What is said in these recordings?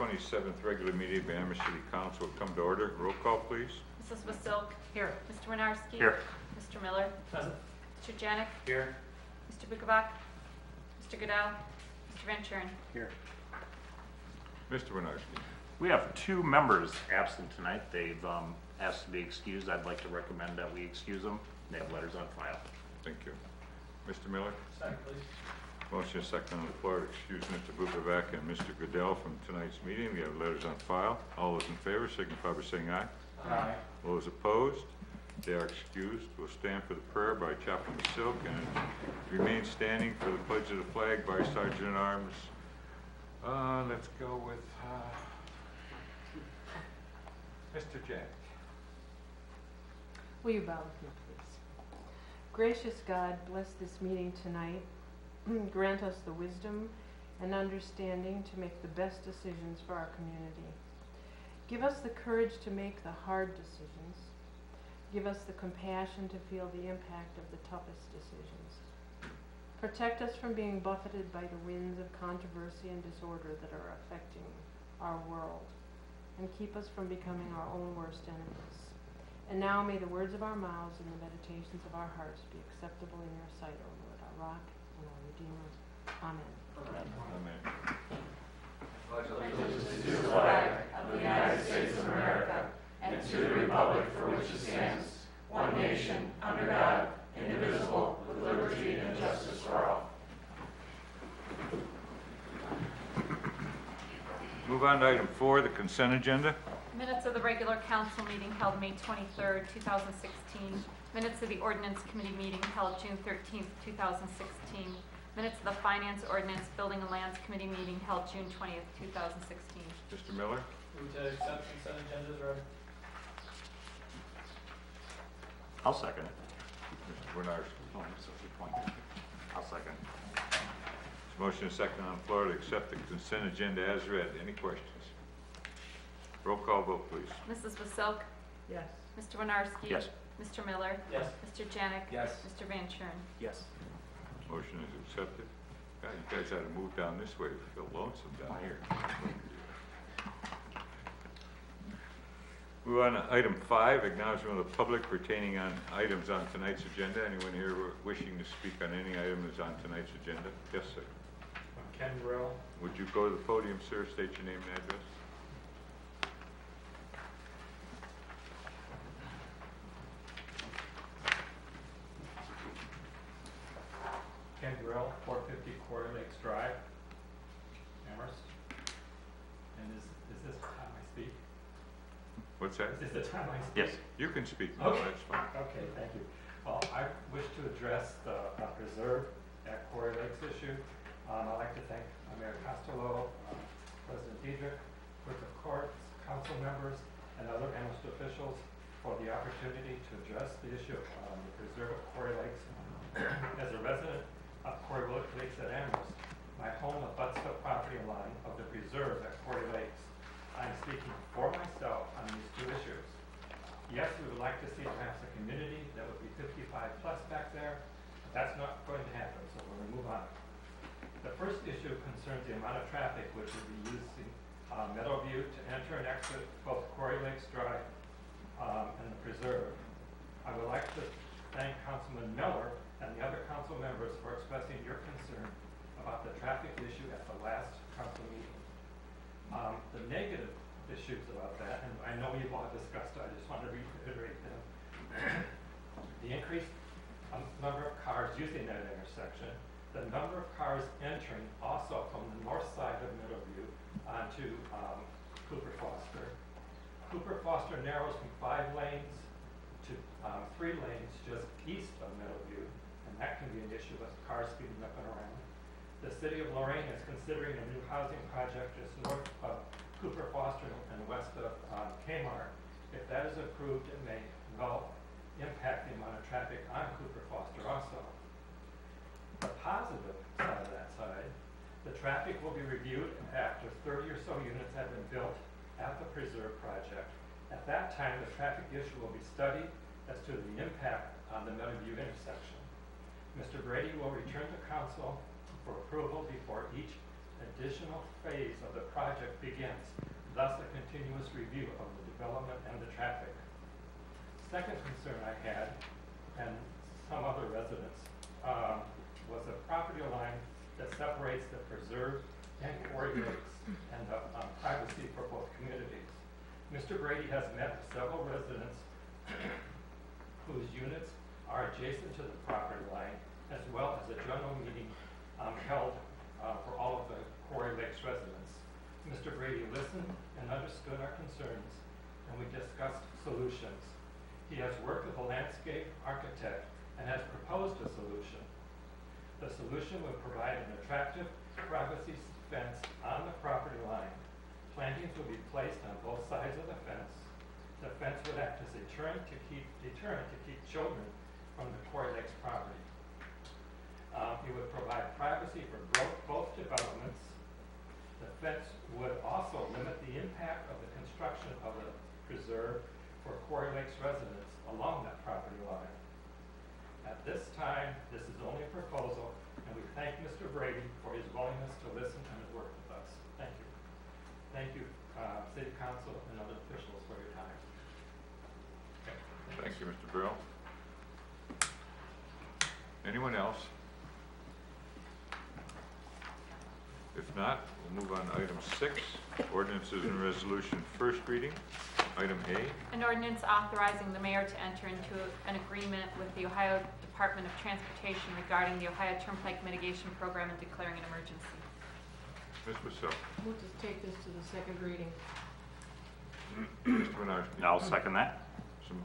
27th regular meeting of Amherst City Council will come to order. Roll call, please. Mrs. Wasilk. Here. Mr. Winarski. Here. Mr. Miller. Present. Mr. Janik. Here. Mr. Bukovac. Mr. Goodell. Mr. Van Churen. Here. Mr. Winarski. We have two members absent tonight. They've asked to be excused. I'd like to recommend that we excuse them. They have letters on file. Thank you. Mr. Miller. Second, please. Motion is second on the floor to excuse Mr. Bukovac and Mr. Goodell from tonight's meeting. We have letters on file. All those in favor signify by saying aye. Aye. Those opposed, they are excused. We'll stand for the prayer by Chaplain Silk and remain standing for the pledge of the flag by Sergeant at Arms. Let's go with Mr. Jack. Will you bow with me, please? Gracious God, bless this meeting tonight. Grant us the wisdom and understanding to make the best decisions for our community. Give us the courage to make the hard decisions. Give us the compassion to feel the impact of the toughest decisions. Protect us from being buffeted by the winds of controversy and disorder that are affecting our world, and keep us from becoming our own worst enemies. And now may the words of our mouths and the meditations of our hearts be acceptable in your sight, O Lord, our rock and our Redeemer. Amen. Amen. Pledge allegiance to the flag of the United States of America and to the republic for which it stands, one nation, under God, indivisible, with liberty and justice for all. Move on to item 4, the consent agenda. Minutes of the regular council meeting held May 23rd, 2016. Minutes of the ordinance committee meeting held June 13th, 2016. Minutes of the finance, ordinance, building and lands committee meeting held June 20th, 2016. Mr. Miller. Move to accept consent agendas, read. I'll second it. Mr. Winarski. Oh, that's a good point. I'll second. Motion is second on the floor to accept the consent agenda as read. Any questions? Roll call vote, please. Mrs. Wasilk. Yes. Mr. Winarski. Yes. Mr. Miller. Yes. Mr. Janik. Yes. Mr. Van Churen. Yes. Motion is accepted. God, you guys had to move down this way. We feel lonesome down here. Move on to item 5, acknowledgement of the public pertaining on items on tonight's agenda. Anyone here wishing to speak on any item that's on tonight's agenda? Yes, sir. Ken Burrell. Would you go to the podium, sir? State your name and address. Ken Burrell, 450 Quarter Lakes Drive, Amherst. And is this the time I speak? What's that? Is this the time I speak? Yes. You can speak now. Okay. That's fine. Okay, thank you. Well, I wish to address the preserve at Quarry Lakes issue. I'd like to thank Mayor Costello, President Diedrich, Clerk of Courts, council members, and other Amherst officials for the opportunity to address the issue of the preserve at Quarry Lakes. As a resident of Quarry Lakes at Amherst, my home abuts the property line of the preserve at Quarry Lakes. I am speaking for myself on these two issues. Yes, we would like to see perhaps a community that would be 55 plus back there. But that's not going to happen, so we're going to move on. The first issue concerns the amount of traffic which will be using Meadowview to enter and exit both Quarry Lakes Drive and the preserve. I would like to thank Councilman Miller and the other council members for expressing your concern about the traffic issue at the last council meeting. The negative issues about that, and I know we've all discussed it, I just want to reiterate them. The increased number of cars using that intersection, the number of cars entering also from the north side of Meadowview onto Cooper Foster. Cooper Foster narrows from 5 lanes to 3 lanes just east of Meadowview, and that can be an issue with cars speeding up and around. The city of Lorraine is considering a new housing project just north of Cooper Foster and west of Kmart. If that is approved, it may well impact the amount of traffic on Cooper Foster also. The positive side of that side, the traffic will be reviewed after 30 or so units have been built at the preserve project. At that time, the traffic issue will be studied as to the impact on the Meadowview intersection. Mr. Brady will return to council for approval before each additional phase of the project begins, thus a continuous review of the development and the traffic. Second concern I had, and some other residents, was a property line that separates the preserve and quarry lakes and the privacy for both communities. Mr. Brady has met with several residents whose units are adjacent to the property line, as well as a general meeting held for all of the Quarry Lakes residents. Mr. Brady listened and understood our concerns, and we discussed solutions. He has worked with a landscape architect and has proposed a solution. The solution would provide an attractive privacy fence on the property line. Plantings would be placed on both sides of the fence. The fence would act as a deterrent to keep children from the Quarry Lakes property. It would provide privacy for both developments. The fence would also limit the impact of the construction of the preserve for Quarry Lakes residents along that property line. At this time, this is only a proposal, and we thank Mr. Brady for his willingness to listen and to work with us. Thank you. Thank you, City Council and other officials for your time. Thank you, Mr. Burrell. Anyone else? If not, we'll move on to item 6, ordinances and resolution, first reading. Item A. An ordinance authorizing the mayor to enter into an agreement with the Ohio Department of Transportation regarding the Ohio Turnpike Mitigation Program and declaring an emergency. Ms. Wassell. Move to take this to the second reading. Mr. Winarski. I'll second that. Some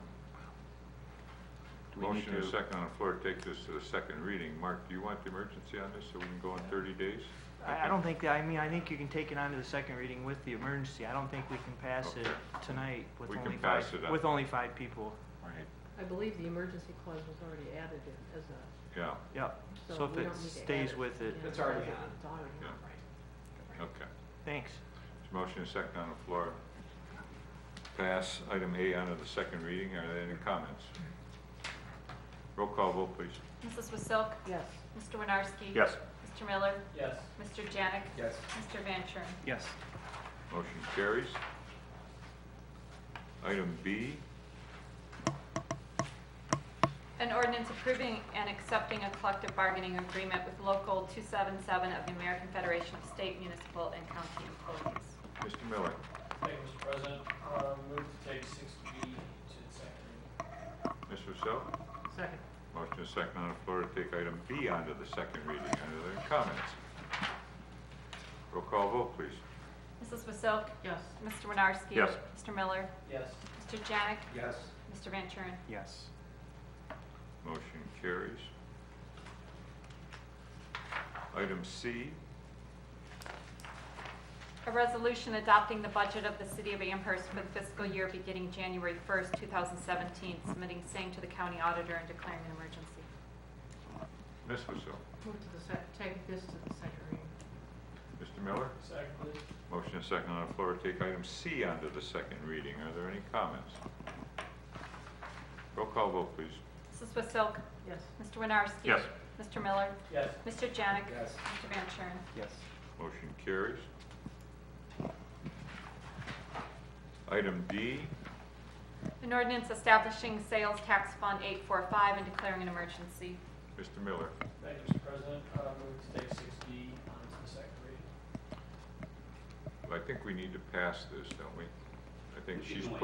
Do we need motion and a to- second on the floor to take this to the second reading. Mark, do you want the emergency on this so we can go in 30 days? I don't think, I think you can take it on to the second reading with the emergency. I don't think we can pass it tonight with We can only pass five, it on. with only 5 people. Right. I believe the emergency clause was already added as a, Yeah, Yep. So if we it don't need to add stays it with it, again. It's already on. It's already Yeah. on, right. okay. thanks. There's a motion and a second on the floor. Pass item A on to the second reading. Are there any comments? Roll call vote, please. Mrs. Wasilk? Yes. Mr. Winarski? Yes. Mr. Miller? Yes. Mr. Janik? Yes. Mr. Van Schuren? Yes. Motion carries. Item B. An ordinance approving and accepting a collective bargaining agreement with Local 277 of the American Federation of State, Municipal, and County Employees. Mr. Miller. Thank you, Mr. President. Move to take 6B to the second reading. Ms. Rousseau. Second. Motion is second on the floor to take item B onto the second reading. Are there any comments? Roll call vote, please. Mrs. Wasilk? Yes. Mr. Winarski? Yes. Mr. Miller? Yes. Mr. Janik? Yes. Mr. Van Schuren? Yes. Motion carries. Item C. A resolution adopting the budget of the City of Amherst for the fiscal year beginning January 1st, 2017, submitting same to the county auditor and declaring an emergency. Ms. Rousseau. Move to the take this to the second reading. Mr. Miller. Second, please. Motion is second on the floor to take item C onto the second reading. Are there any comments? Roll call vote, please. Mrs. Wasilk? Yes. Mr. Winarski? Yes. Mr. Miller? Yes. Mr. Janik? Yes. Mr. Van Schuren? Yes. Motion carries. Item D. An ordinance establishing sales tax fund 845 and declaring an emergency. Mr. Miller. Thank you, Mr. President. Move to take 6D on to the second reading. I think we need to pass this, don't we? I think We she's can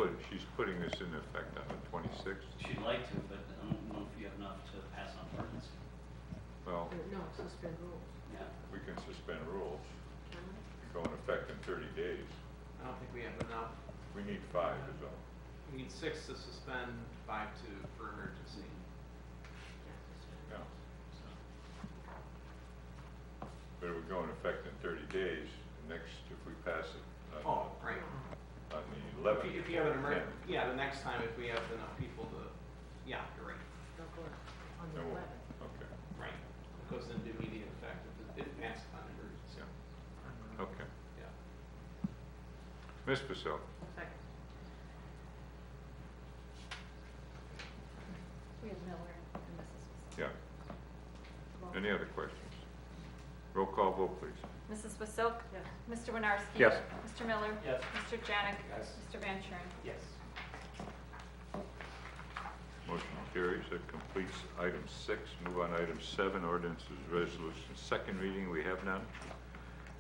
putting this in effect on the 26th. She'd like to, but I don't know if you have enough to pass on ordinance. Well, No, suspend rules. Yeah. we can suspend rules, go in effect in 30 days. I don't think we have enough. We need 5 is all. We need 6 to suspend, 5 for emergency. Yeah. But it would go in effect in 30 days. Next, if we pass it Oh, right. on the 11th. If you have an then- emergency, yeah, the next time if we have enough people to, yeah, you're right, Don't go on the then we'll- 11th. Okay, right. It goes into immediate effect if it passes on emergency. okay. Yeah. Ms. Purcell. Second. We have Miller and Mrs. Wasilk. Yeah. Any other questions? Roll call vote, please. Mrs. Wasilk? Yes. Mr. Winarski? Yes. Mr. Miller? Yes. Mr. Janik? Yes. Mr. Van Kuren? Yes. Motion carries. That completes item 6. Move on to item 7, ordinances, resolutions, second reading. We have none.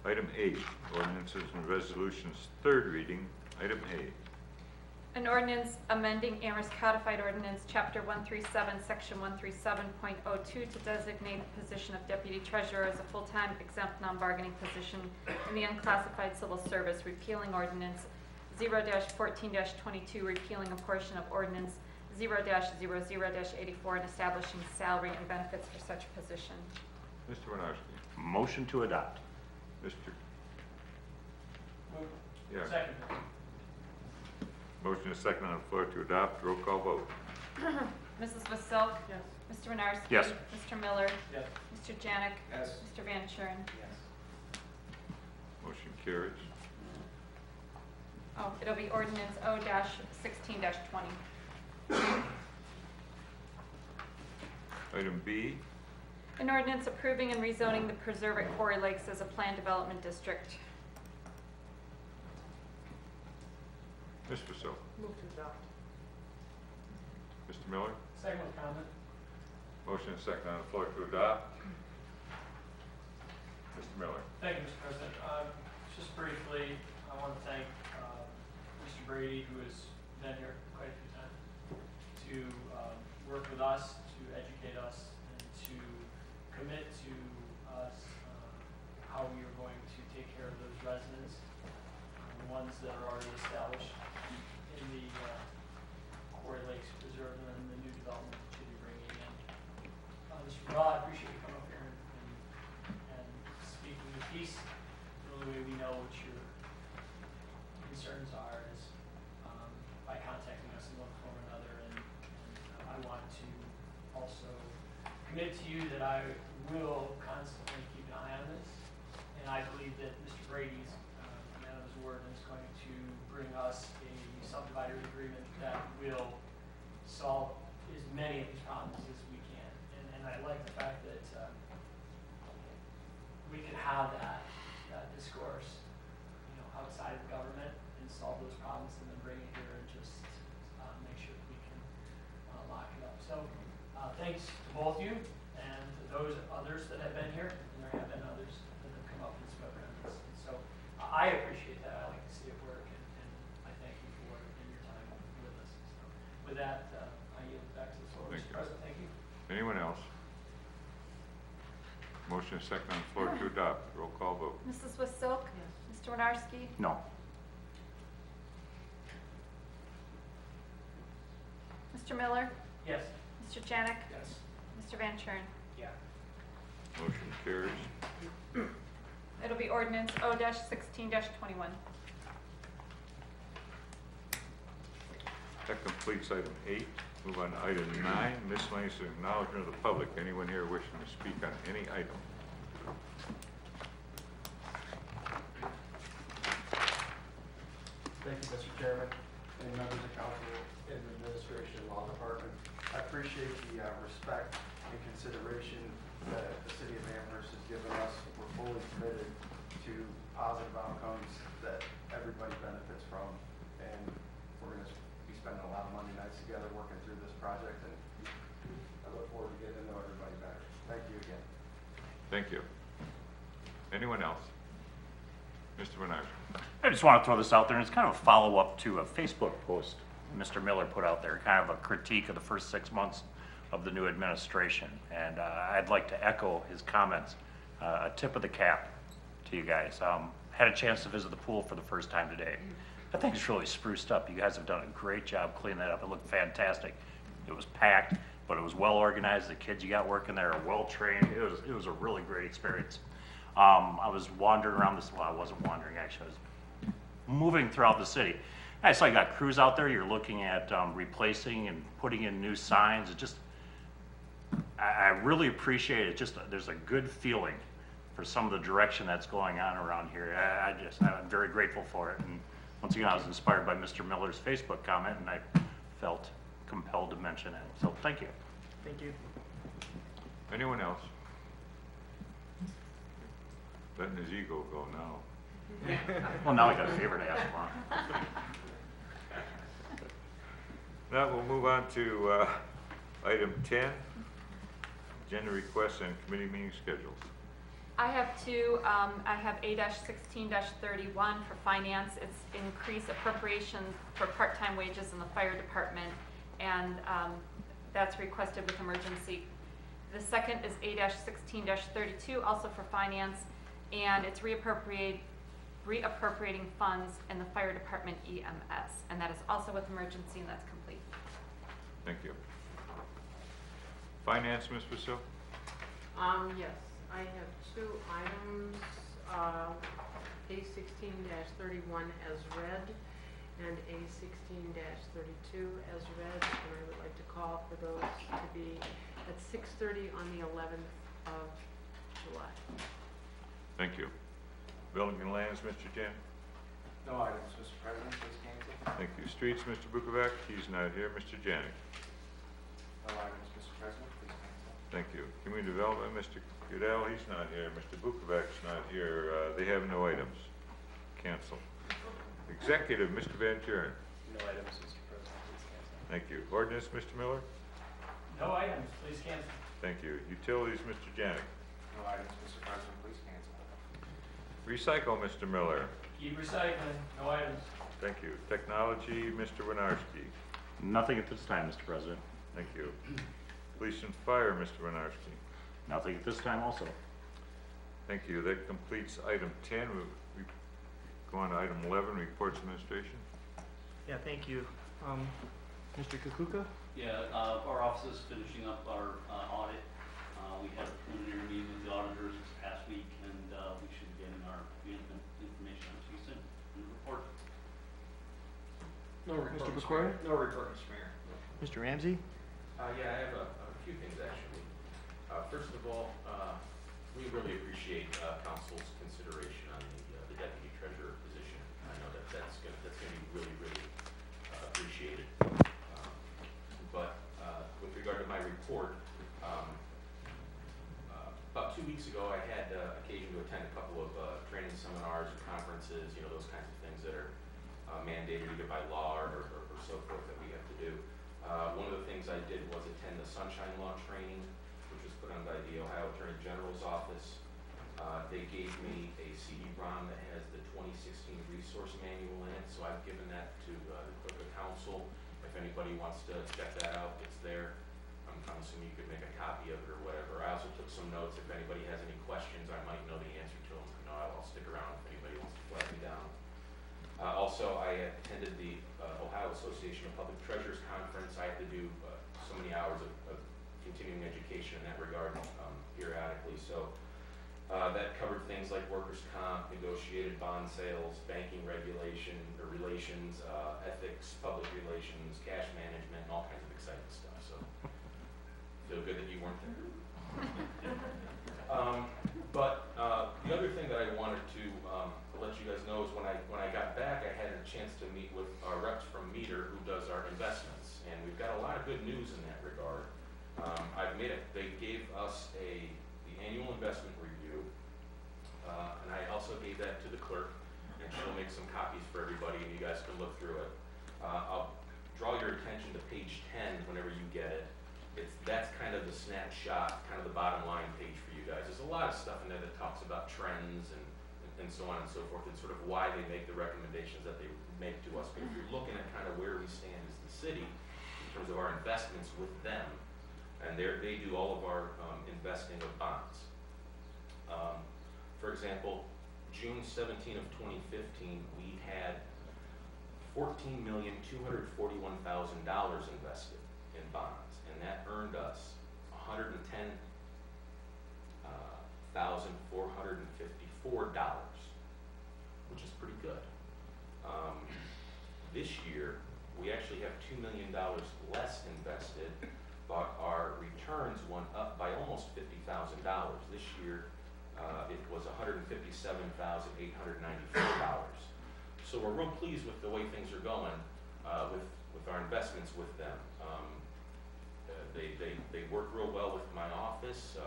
Item 8, ordinances and resolutions, third reading. Item A. An ordinance amending Amherst Codified Ordinance, Chapter 137, Section 137.02 to designate the position of Deputy Treasurer as a full-time exempt non-bargaining position in the unclassified civil service, repealing Ordinance 0-14-22, repealing a portion of Ordinance 0-00-84, and establishing salary and benefits for such position. Mr. Winarski. Motion to adopt. Mr. Move. Yeah. Second. Motion is second on the floor to adopt. Roll call vote. Mrs. Wasilk? Yes. Mr. Winarski? Yes. Mr. Miller? Yes. Mr. Janik? Yes. Mr. Van Kuren? Yes. Motion carries. Oh, it'll be Ordinance O-16-20. Item B. An ordinance approving and rezoning the preserve at Quarry Lakes as a planned development district. Ms. Vasil. Move to adopt. Mr. Miller. Second with comment. Motion is second on the floor to adopt. Mr. Miller. Thank you, Mr. President. Just briefly, I want to thank Mr. Brady, who has been here quite a few times, to work with us, to educate us, and to commit to us how we are going to take care of those residents, the ones that are already established in the Quarry Lakes Preserve and then the new development that you'll be bringing in. Mr. Raw, I appreciate you coming up here and speaking your piece. The only way we know what your concerns are is by contacting us in one form or another. And I want to also commit to you that I will constantly keep an eye on this. And I believe that Mr. Brady's man of his word is going to bring us a subdivider agreement that will solve as many of these problems as we can. And I like the fact that we can have that discourse, outside of government and solve those problems and then bring it here and just make sure that we can lock it up. So thanks to both you and to those others that have been here, and there have been others that have come up and spoken on this. And so I appreciate that. I like to see it work, and I thank you for it and your time with us. So with that, I yield back to the floor. Thank Mr. you. President, thank you. Anyone else? Motion is second on the floor to adopt. Roll call vote. Mrs. Wasilk? Yes. Mr. Winarski? No. Mr. Miller? Yes. Mr. Janik? Yes. Mr. Van Kuren? Yeah. Motion carries. It'll be Ordinance O-16-21. That completes item 8. Move on to item 9, miscellaneous acknowledgement of the public. Anyone here wishing to speak on any item? Thank you, Mr. Chairman, and members of council and the administration and law department. I appreciate the respect and consideration that the city of Amherst has given us. We're fully committed to positive outcomes that everybody benefits from, and we're going to be spending a lot of Monday nights together working through this project, and I look forward to getting to know everybody better. Thank you again. Thank you. Anyone else? Mr. Winarski. I just want to throw this out there, and it's kind of a follow-up to a Facebook post Mr. Miller put out there, kind of a critique of the first 6 months of the new administration. And I'd like to echo his comments. A tip of the cap to you guys. Had a chance to visit the pool for the first time today. That thing's really spruced up. You guys have done a great job cleaning that up. It looked fantastic. It was packed, but it was well organized. The kids you got working there are well trained. It was a really great experience. I was wandering around this, well, I wasn't wandering actually, I was moving throughout the city. I saw you got crews out there, you're looking at replacing and putting in new signs. It just, I really appreciate it. Just, there's a good feeling for some of the direction that's going on around here. I'm very grateful for it. And once again, I was inspired by Mr. Miller's Facebook comment, and I felt compelled to mention it. So thank you. Thank you. Anyone else? letting his ego go now. Well, now I got a favor to ask him on. Now we'll move on to item 10, agenda requests and committee meeting schedules. I have two. I have A-16-31 for finance. It's increase appropriations for part-time wages in the fire department, and that's requested with emergency. The second is A-16-32, also for finance, and it's reappropriating funds in the fire department EMS, and that is also with emergency, and that's complete. Thank you. Finance, Ms. Vasil? Yes, I have two items, A-16-31 as read and A-16-32 as read, and I would like to call for those to be at 6:30 on the 11th of July. Thank you. Building and Lands, Mr. Jan? No items, Mr. President, please cancel. Thank you. Streets, Mr. Bukovac? He's not here. Mr. Janik? No items, Mr. President, please cancel. Thank you. Community Development, Mr. Goodell? He's not here. Mr. Bukovac's not here. They have no items. Cancel. Executive, Mr. Van Kuren? No items, Mr. President, please cancel. Thank you. Ordinance, Mr. Miller? No items, please cancel. Thank you. Utilities, Mr. Janik? No items, Mr. President, please cancel. Recycle, Mr. Miller? Keep recycling, no items. Thank you. Technology, Mr. Winarski? Nothing at this time, Mr. President. Thank you. Police and Fire, Mr. Winarski? Nothing at this time also. Thank you. That completes item 10. We go on to item 11, Reports Administration. Yeah, thank you. Mr. Kukuka? Yeah, our office is finishing up our audit. We had a preliminary meeting with the auditors this past week, and we should be getting our information out to you soon in the report. No report, Mr. Mr. Bakori? Mayor. No report, Mr. Mayor. Mr. Ramsey? Yeah, I have a few things actually. First of all, we really appreciate council's consideration on the deputy treasurer position. I know that's going to be really, really appreciated. But with regard to my report, about 2 weeks ago, I had occasion to attend a couple of training seminars or conferences, those kinds of things that are mandated either by law or so forth that we have to do. One of the things I did was attend the Sunshine Law training, which was put on by the Ohio Attorney General's office. They gave me a CD-ROM that has the 2016 resource manual in it, so I've given that to the clerk of council. If anybody wants to check that out, it's there. I'm assuming you could make a copy of it or whatever. I also took some notes. If anybody has any questions, I might know the answer to them. I'll stick around if anybody wants to flag me down. Also, I attended the Ohio Association of Public Treasurers Conference. I have to do so many hours of continuing education in that regard periodically. So that covered things like workers' comp, negotiated bond sales, banking regulation or relations, ethics, public relations, cash management, and all kinds of exciting stuff. So feel good that you weren't there. But the other thing that I wanted to let you guys know is when I got back, I had a chance to meet with our reps from Meter, who does our investments, and we've got a lot of good news in that regard. They gave us the annual investment review, and I also gave that to the clerk, and she'll make some copies for everybody, and you guys can look through it. I'll draw your attention to page 10 whenever you get it. That's kind of the snapshot, kind of the bottom line page for you guys. There's a lot of stuff in there that talks about trends and so on and so forth, and sort of why they make the recommendations that they make to us. But if you're looking at kind of where we stand as the city in terms of our investments with them, and they do all of our investing of bonds. For example, June 17 of 2015, we had $14,241,000 invested in bonds, and that earned us $110,454, which is pretty good. This year, we actually have $2 million less invested, but our returns went up by almost $50,000. This year, it was $157,894. So we're real pleased with the way things are going with our investments with them. They work real well with my office.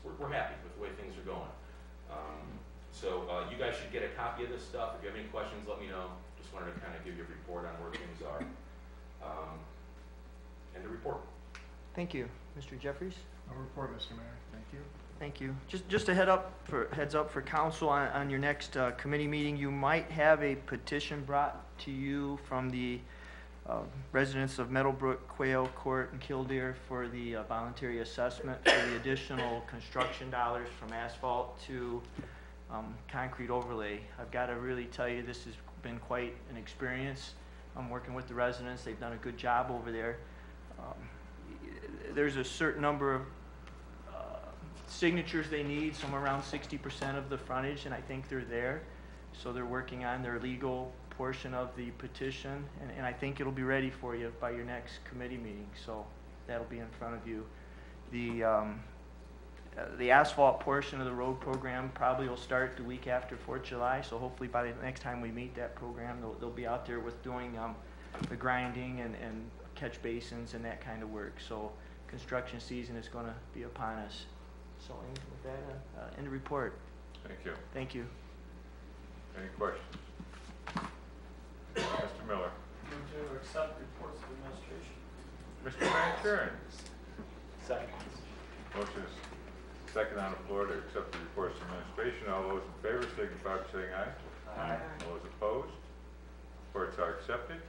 We're happy with the way things are going. So you guys should get a copy of this stuff. If you have any questions, let me know. Just wanted to kind of give you a report on where things are. And the report. Thank you. Mr. Jeffries? No report, Mr. Mayor. Thank you. Thank you. Just a heads up for council on your next committee meeting, you might have a petition brought to you from the residents of Meadowbrook, Quail Court, and Killdeer for the voluntary assessment for the additional construction dollars from asphalt to concrete overlay. I've got to really tell you, this has been quite an experience. I'm working with the residents. They've done a good job over there. There's a certain number of signatures they need, somewhere around 60% of the frontage, and I think they're there. So they're working on their legal portion of the petition, and I think it'll be ready for you by your next committee meeting. So that'll be in front of you. The asphalt portion of the road program probably will start the week after 4th of July, so hopefully by the next time we meet that program, they'll be out there with doing the grinding and catch basins and that kind of work. So construction season is going to be upon us. So with that, end of report. Thank you. Thank you. Any questions? Mr. Miller. Move to accept reports of administration. Mr. Van Kuren. Second. Motion is second on the floor to accept the reports of administration. All those in favor signify by saying aye. Aye. All those opposed? Reports are accepted.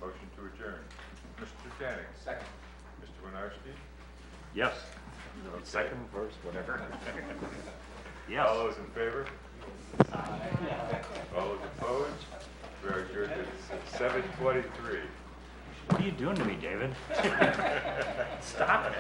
Motion to adjourn. Mr. Jennings. Second. Mr. Winarski. Yes. Okay. Second, first, whatever. Yes. All those in favor? All those opposed? We are adjourned at 7:23. What are you doing to me, David? Stop it.